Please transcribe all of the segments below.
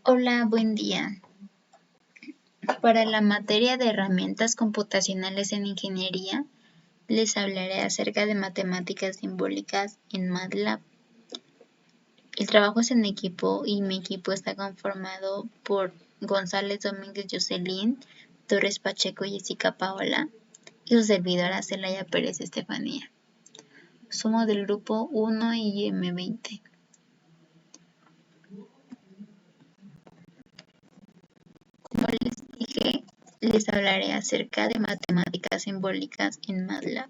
Hola, buen día. Para la materia de herramientas computacionales en ingeniería, les hablaré acerca de matemáticas simbólicas en MATLAB. El trabajo es en equipo y mi equipo está conformado por González Domínguez Jocelyn, Torres Pacheco Jessica Paola y su servidora Celaya Pérez Estefanía. Somos del grupo 1 y M20. Como les dije, les hablaré acerca de matemáticas simbólicas en MATLAB.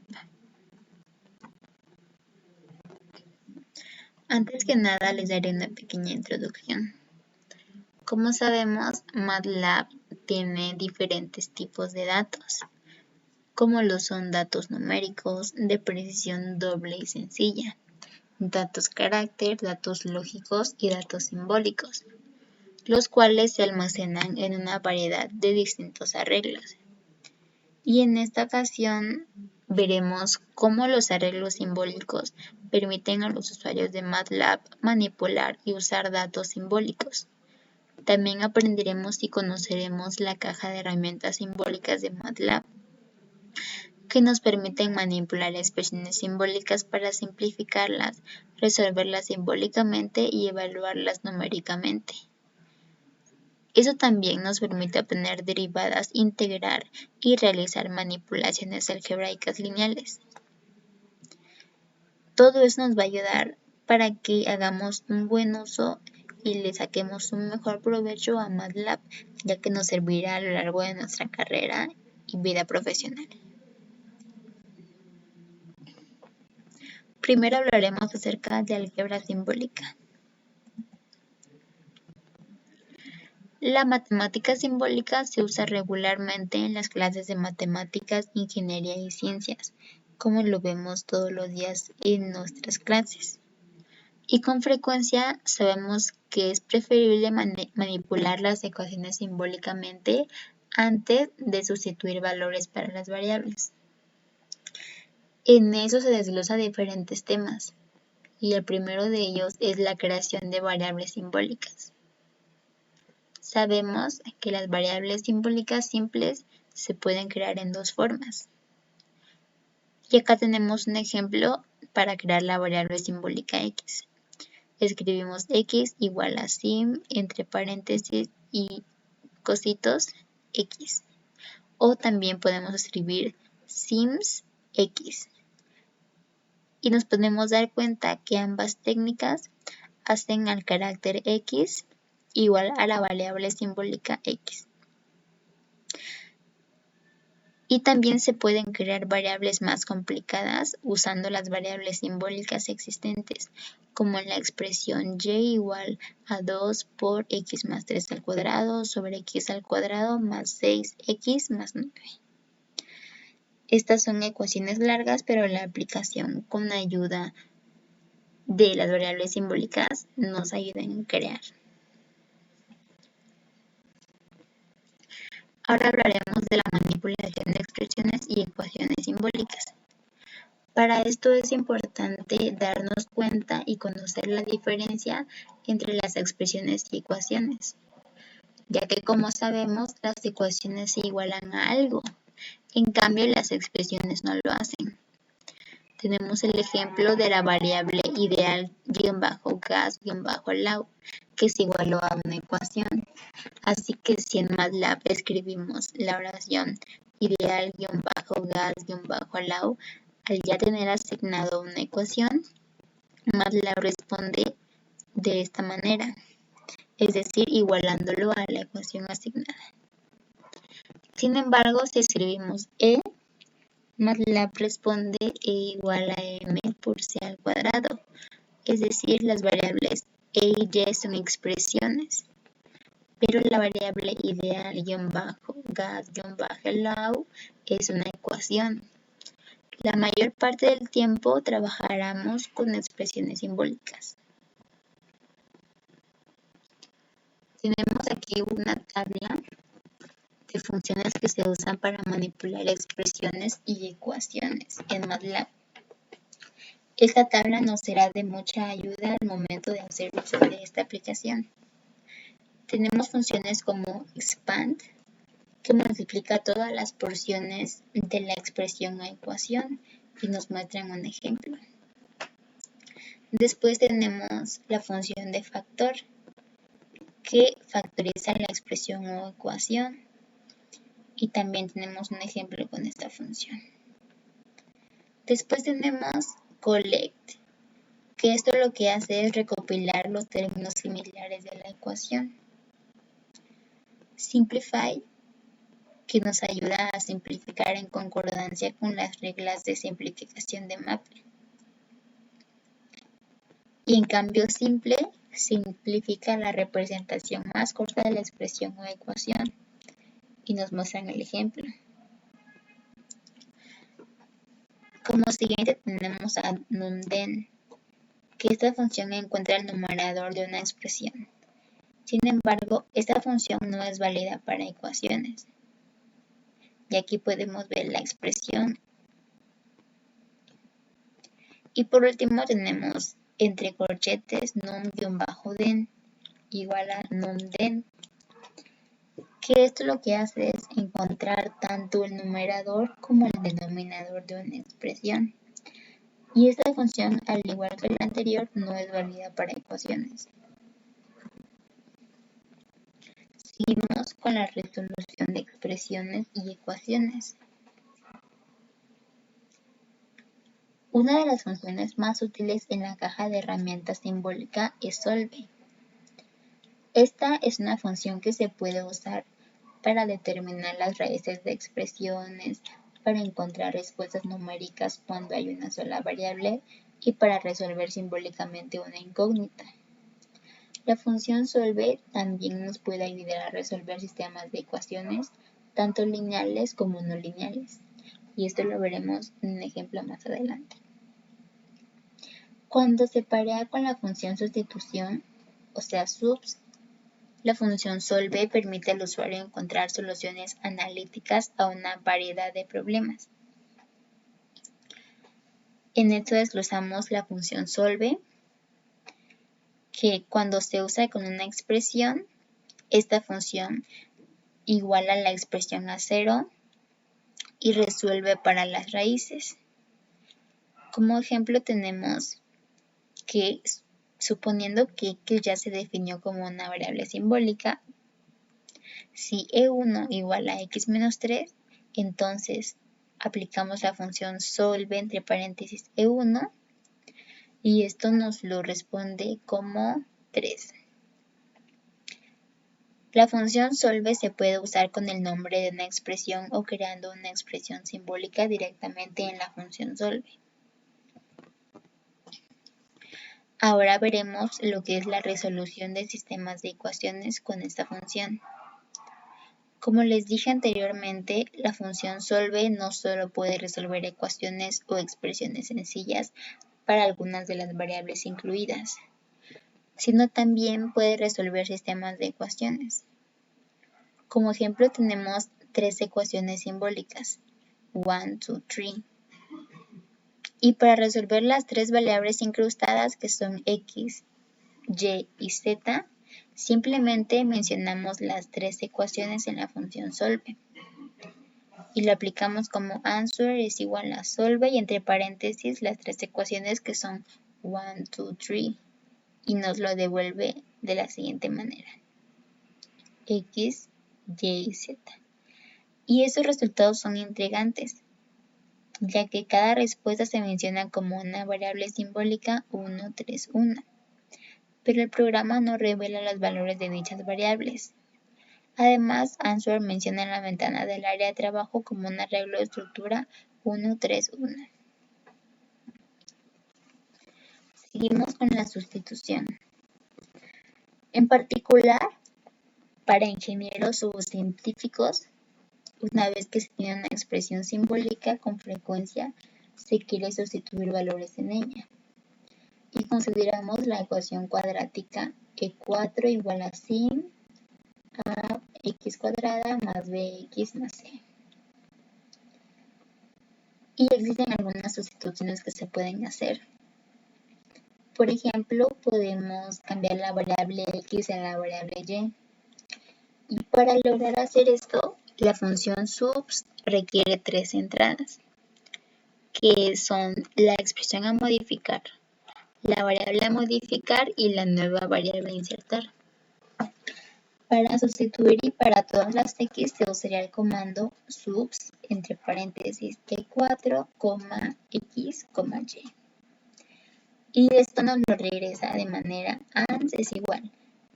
Antes que nada les daré una pequeña introducción. Como sabemos, MATLAB tiene diferentes tipos de datos, como lo son datos numéricos, de precisión doble y sencilla, datos carácter, datos lógicos y datos simbólicos, los cuales se almacenan en una variedad de distintos arreglos. Y en esta ocasión veremos cómo los arreglos simbólicos permiten a los usuarios de MATLAB manipular y usar datos simbólicos. También aprenderemos y conoceremos la caja de herramientas simbólicas de MATLAB, que nos permiten manipular expresiones simbólicas para simplificarlas, resolverlas simbólicamente y evaluarlas numéricamente. Eso también nos permite obtener derivadas, integrar y realizar manipulaciones algebraicas lineales. Todo eso nos va a ayudar para que hagamos un buen uso y le saquemos un mejor provecho a MATLAB, ya que nos servirá a lo largo de nuestra carrera y vida profesional. Primero hablaremos acerca de álgebra simbólica. La matemática simbólica se usa regularmente en las clases de matemáticas, ingeniería y ciencias, como lo vemos todos los días en nuestras clases. Y con frecuencia sabemos que es preferible manipular las ecuaciones simbólicamente antes de sustituir valores para las variables. En eso se desglosa diferentes temas, y el primero de ellos es la creación de variables simbólicas. Sabemos que las variables simbólicas simples se pueden crear en dos formas. Y acá tenemos un ejemplo para crear la variable simbólica x. Escribimos x igual a sim entre paréntesis y cositos x. O también podemos escribir sims x. Y nos podemos dar cuenta que ambas técnicas hacen al carácter x igual a la variable simbólica x. Y también se pueden crear variables más complicadas usando las variables simbólicas existentes, como la expresión y igual a 2 por x más 3 al cuadrado sobre x al cuadrado más 6x más 9. Estas son ecuaciones largas, pero la aplicación con ayuda de las variables simbólicas nos ayuda a crear. Ahora hablaremos de la manipulación de expresiones y ecuaciones simbólicas. Para esto es importante darnos cuenta y conocer la diferencia entre las expresiones y ecuaciones, ya que como sabemos las ecuaciones se igualan a algo, en cambio las expresiones no lo hacen. Tenemos el ejemplo de la variable ideal-gas-law, que se igualó a una ecuación. Así que si en MATLAB escribimos la oración ideal-gas-law, al ya tener asignado una ecuación, MATLAB responde de esta manera, es decir, igualándolo a la ecuación asignada. Sin embargo, si escribimos MATLAB responde E igual a m por c al cuadrado, es decir, las variables e y son expresiones, pero la variable ideal-gas-law es una ecuación. La mayor parte del tiempo trabajaremos con expresiones simbólicas. Tenemos aquí una tabla de funciones que se usan para manipular expresiones y ecuaciones en MATLAB. Esta tabla nos será de mucha ayuda al momento de hacer uso de esta aplicación. tenemos funciones como expand, que multiplica todas las porciones de la expresión o ecuación y nos muestran un ejemplo. Después tenemos la función de factor, que factoriza la expresión o ecuación, y también tenemos un ejemplo con esta función. Después tenemos collect, que esto lo que hace es recopilar los términos similares de la ecuación. Simplify, que nos ayuda a simplificar en concordancia con las reglas de simplificación de Maple. Y en cambio simple simplifica la representación más corta de la expresión o ecuación y nos muestran el ejemplo. Como siguiente tenemos a numden, que esta función encuentra el numerador de una expresión. Sin embargo, esta función no es válida para ecuaciones. Y aquí podemos ver la expresión. Y por último tenemos entre corchetes num-den igual a numden, que esto lo que hace es encontrar tanto el numerador como el denominador de una expresión. Y esta función, al igual que la anterior, no es válida para ecuaciones. Seguimos con la resolución de expresiones y ecuaciones. Una de las funciones más útiles en la caja de herramientas simbólica es solve. Esta es una función que se puede usar para determinar las raíces de expresiones, para encontrar respuestas numéricas cuando hay una sola variable y para resolver simbólicamente una incógnita. La función solve también nos puede ayudar a resolver sistemas de ecuaciones, tanto lineales como no lineales, y esto lo veremos en un ejemplo más adelante. Cuando se parea con la función sustitución, o sea subs, la función solve permite al usuario encontrar soluciones analíticas a una variedad de problemas. En esto desglosamos la función solve, que cuando se usa con una expresión, esta función iguala la expresión a 0 y resuelve para las raíces. Como ejemplo tenemos que suponiendo que x ya se definió como una variable simbólica, si e1 igual a x menos 3, entonces aplicamos la función solve entre paréntesis e1 y esto nos lo responde como 3. La función solve se puede usar con el nombre de una expresión o creando una expresión simbólica directamente en la función solve. Ahora veremos lo que es la resolución de sistemas de ecuaciones con esta función. Como les dije anteriormente, la función solve no solo puede resolver ecuaciones o expresiones sencillas para algunas de las variables incluidas, sino también puede resolver sistemas de ecuaciones. Como ejemplo tenemos 3 ecuaciones simbólicas, 1, 2, 3. Y para resolver las 3 variables incrustadas que son x, y y z, simplemente mencionamos las 3 ecuaciones en la función solve. Y lo aplicamos como answer es igual a solve y entre paréntesis las 3 ecuaciones que son 1, 2, 3 y nos lo devuelve de la siguiente manera. X, y, z. Y esos resultados son intrigantes, ya que cada respuesta se menciona como una variable simbólica 1, 3, 1. Pero el programa no revela los valores de dichas variables. Además, Answer menciona en la ventana del área de trabajo como un arreglo de estructura 1, 3, 1. Seguimos con la sustitución. En particular, para ingenieros o científicos, una vez que se tiene una expresión simbólica, con frecuencia se quiere sustituir valores en ella. Y consideramos la ecuación cuadrática E4 igual a sin a x cuadrada más bx más c. Y existen algunas sustituciones que se pueden hacer. Por ejemplo, podemos cambiar la variable x a la variable y. Y para lograr hacer esto, la función subs requiere tres entradas, que son la expresión a modificar, la variable a modificar y la nueva variable a insertar. Para sustituir y para todas las x se usaría el comando subs entre paréntesis t4, x, y. Y esto nos lo regresa de manera ans es igual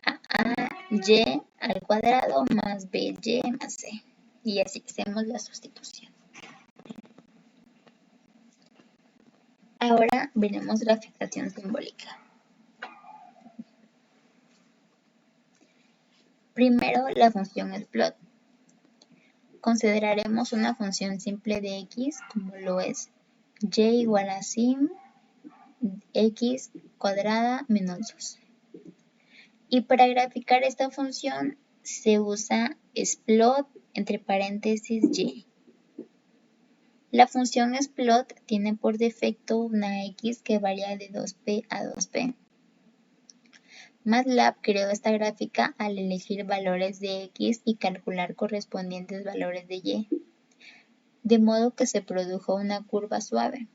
a y al cuadrado más by más c. Y así hacemos la sustitución. Ahora veremos graficación simbólica. Primero, la función plot. Consideraremos una función simple de x como lo es y igual a sim x cuadrada menos 2. Y para graficar esta función se usa splot entre paréntesis y. La función splot tiene por defecto una x que varía de 2p a 2p. MATLAB creó esta gráfica al elegir valores de x y calcular correspondientes valores de y, de modo que se produjo una curva suave.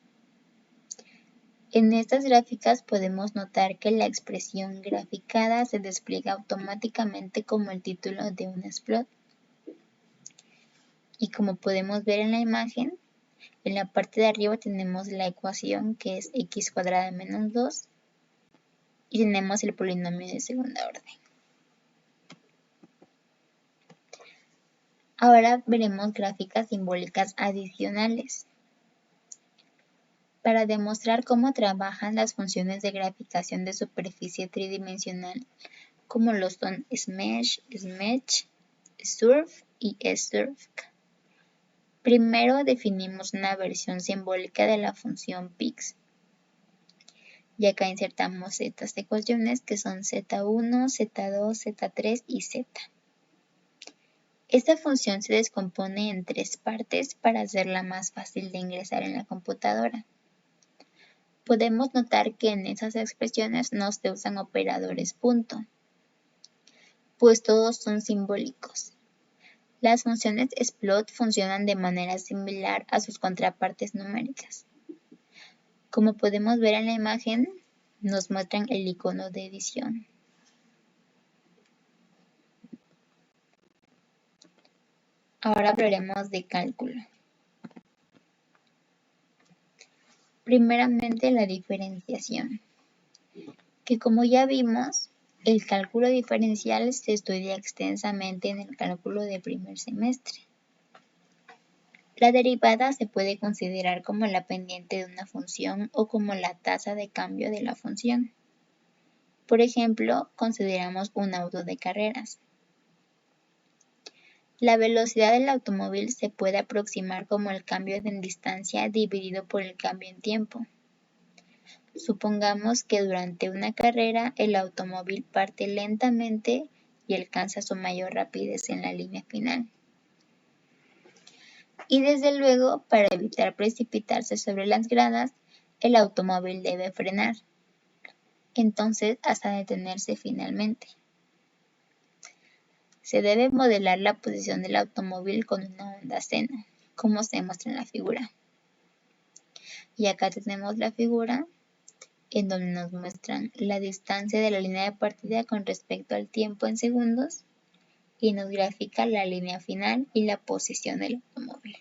En estas gráficas podemos notar que la expresión graficada se despliega automáticamente como el título de un splot. Y como podemos ver en la imagen, en la parte de arriba tenemos la ecuación que es x cuadrada menos 2 y tenemos el polinomio de segunda orden. Ahora veremos gráficas simbólicas adicionales. Para demostrar cómo trabajan las funciones de graficación de superficie tridimensional, como lo son Smesh, Smetch, Surf y Surf. Primero definimos una versión simbólica de la función pix. Y acá insertamos estas ecuaciones que son z1, z2, z3 y z. Esta función se descompone en tres partes para hacerla más fácil de ingresar en la computadora. Podemos notar que en esas expresiones no se usan operadores punto, pues todos son simbólicos. Las funciones splot funcionan de manera similar a sus contrapartes numéricas. Como podemos ver en la imagen, nos muestran el icono de edición. Ahora hablaremos de cálculo. Primeramente la diferenciación, que como ya vimos, el cálculo diferencial se estudia extensamente en el cálculo de primer semestre. La derivada se puede considerar como la pendiente de una función o como la tasa de cambio de la función. Por ejemplo, consideramos un auto de carreras. La velocidad del automóvil se puede aproximar como el cambio en distancia dividido por el cambio en tiempo. Supongamos que durante una carrera el automóvil parte lentamente y alcanza su mayor rapidez en la línea final. Y desde luego, para evitar precipitarse sobre las gradas, el automóvil debe frenar, entonces hasta detenerse finalmente. Se debe modelar la posición del automóvil con una onda seno, como se muestra en la figura. Y acá tenemos la figura en donde nos muestran la distancia de la línea de partida con respecto al tiempo en segundos y nos grafica la línea final y la posición del automóvil.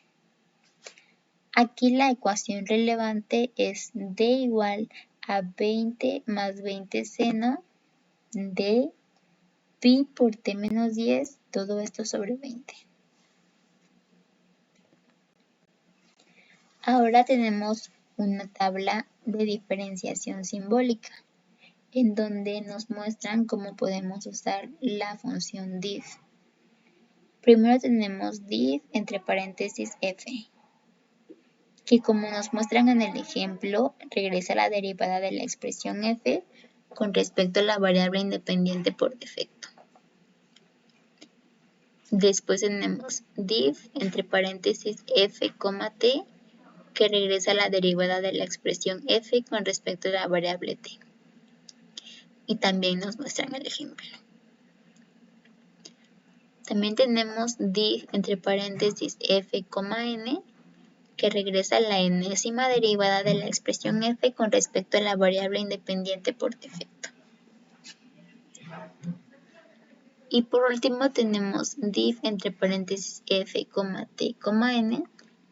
Aquí la ecuación relevante es d igual a 20 más 20 seno de pi por t menos 10, todo esto sobre 20. Ahora tenemos una tabla de diferenciación simbólica, en donde nos muestran cómo podemos usar la función diff. Primero tenemos diff entre paréntesis f, que como nos muestran en el ejemplo, regresa la derivada de la expresión f con respecto a la variable independiente por defecto. Después tenemos diff entre paréntesis f, t, que regresa la derivada de la expresión f con respecto a la variable t. Y también nos muestran el ejemplo. También tenemos div entre paréntesis f, n, que regresa la enésima derivada de la expresión f con respecto a la variable independiente por defecto. Y por último tenemos div entre paréntesis f, t, n,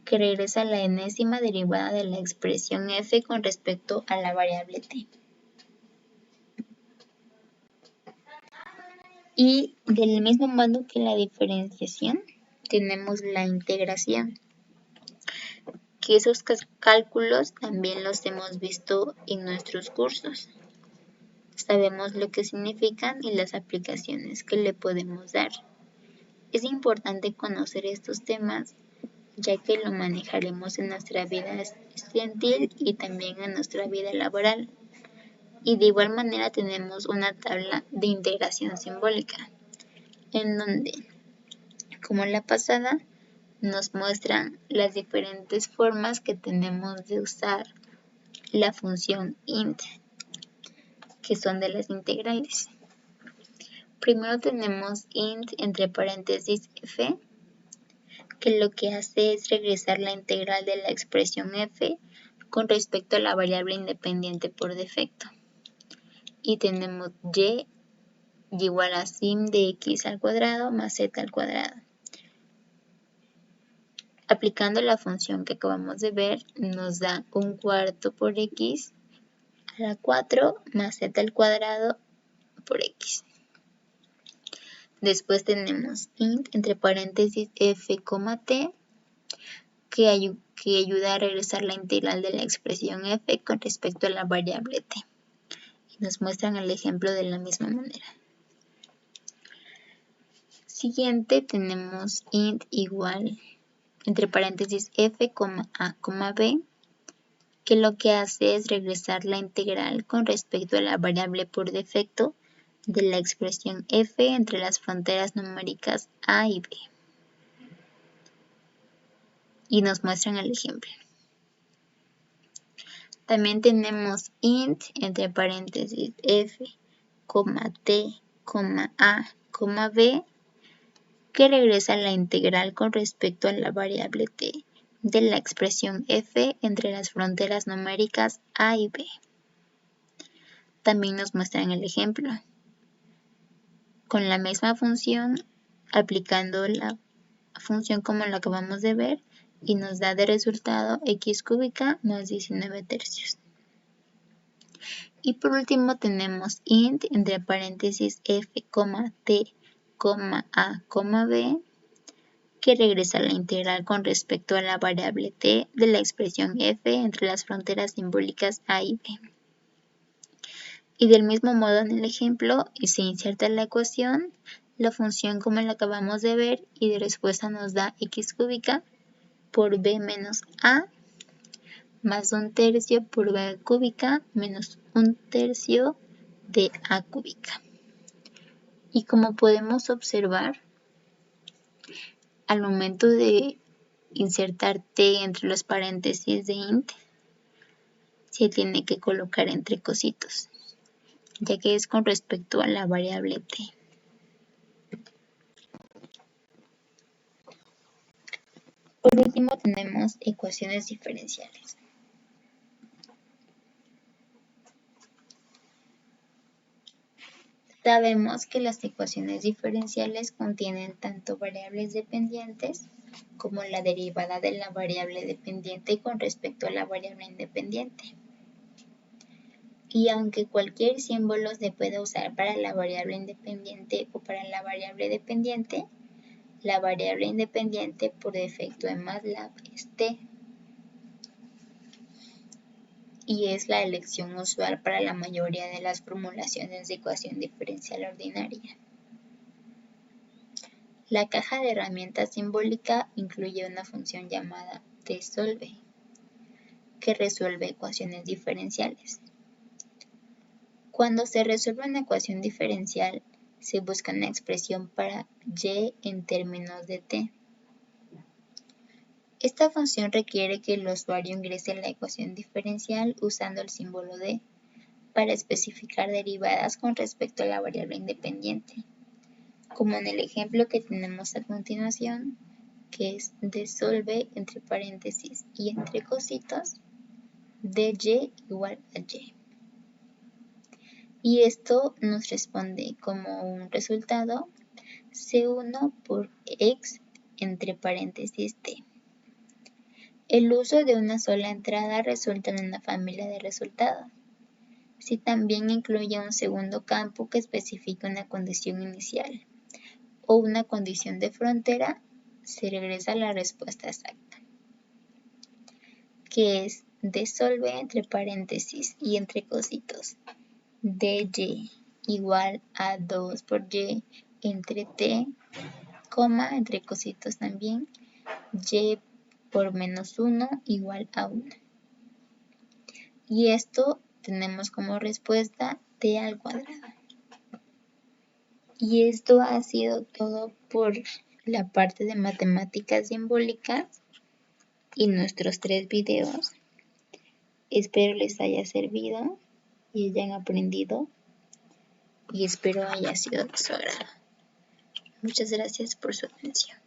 que regresa la enésima derivada de la expresión f con respecto a la variable t. Y del mismo modo que la diferenciación, tenemos la integración, que esos cálculos también los hemos visto en nuestros cursos. Sabemos lo que significan y las aplicaciones que le podemos dar. Es importante conocer estos temas, ya que lo manejaremos en nuestra vida estudiantil y también en nuestra vida laboral. Y de igual manera tenemos una tabla de integración simbólica, en donde, como la pasada, nos muestran las diferentes formas que tenemos de usar la función int, que son de las integrales. Primero tenemos int entre paréntesis f, que lo que hace es regresar la integral de la expresión f con respecto a la variable independiente por defecto. Y tenemos y igual a sim de x al cuadrado más z al cuadrado. Aplicando la función que acabamos de ver, nos da 1/4 por x a la 4 más z al cuadrado por x. Después tenemos int entre paréntesis f, t, que ayuda a regresar la integral de la expresión f con respecto a la variable t. Y nos muestran el ejemplo de la misma manera. Siguiente tenemos int igual entre paréntesis f, a, b, que lo que hace es regresar la integral con respecto a la variable por defecto de la expresión f entre las fronteras numéricas a y b. Y nos muestran el ejemplo. También tenemos int entre paréntesis f, t, a, b, que regresa la integral con respecto a la variable t de la expresión f entre las fronteras numéricas a y b. También nos muestran el ejemplo. Con la misma función, aplicando la función como lo acabamos de ver, y nos da de resultado x cúbica más 19 tercios. Y por último tenemos int entre paréntesis f, t, a, b, que regresa la integral con respecto a la variable t de la expresión f entre las fronteras simbólicas a y b. Y del mismo modo en el ejemplo, se inserta en la ecuación la función como la acabamos de ver y de respuesta nos da x cúbica por b menos a más 1 tercio por b cúbica menos 1 tercio de a cúbica. Y como podemos observar, al momento de insertar t entre los paréntesis de int, se tiene que colocar entre cositos, ya que es con respecto a la variable t. Por último tenemos ecuaciones diferenciales. Sabemos que las ecuaciones diferenciales contienen tanto variables dependientes como la derivada de la variable dependiente con respecto a la variable independiente. Y aunque cualquier símbolo se puede usar para la variable independiente o para la variable dependiente, la variable independiente por defecto en MATLAB es t. Y es la elección usual para la mayoría de las formulaciones de ecuación diferencial ordinaria. La caja de herramientas simbólica incluye una función llamada tsolve, que resuelve ecuaciones diferenciales. Cuando se resuelve una ecuación diferencial, se busca una expresión para y en términos de t. Esta función requiere que el usuario ingrese la ecuación diferencial usando el símbolo d para especificar derivadas con respecto a la variable independiente. como en el ejemplo que tenemos a continuación, que es desolve entre paréntesis y entre cositos de y igual a y. Y esto nos responde como un resultado C1 por x entre paréntesis t. El uso de una sola entrada resulta en una familia de resultados. Si también incluye un segundo campo que especifica una condición inicial o una condición de frontera, se regresa a la respuesta exacta, que es desolve entre paréntesis y entre cositos de y igual a 2 por y entre t, coma, entre cositos también, y por menos 1 igual a 1. Y esto tenemos como respuesta t al cuadrado. Y esto ha sido todo por la parte de matemáticas simbólicas y nuestros 3 videos. Espero les haya servido y hayan aprendido y espero haya sido de su agrado. Muchas gracias por su atención.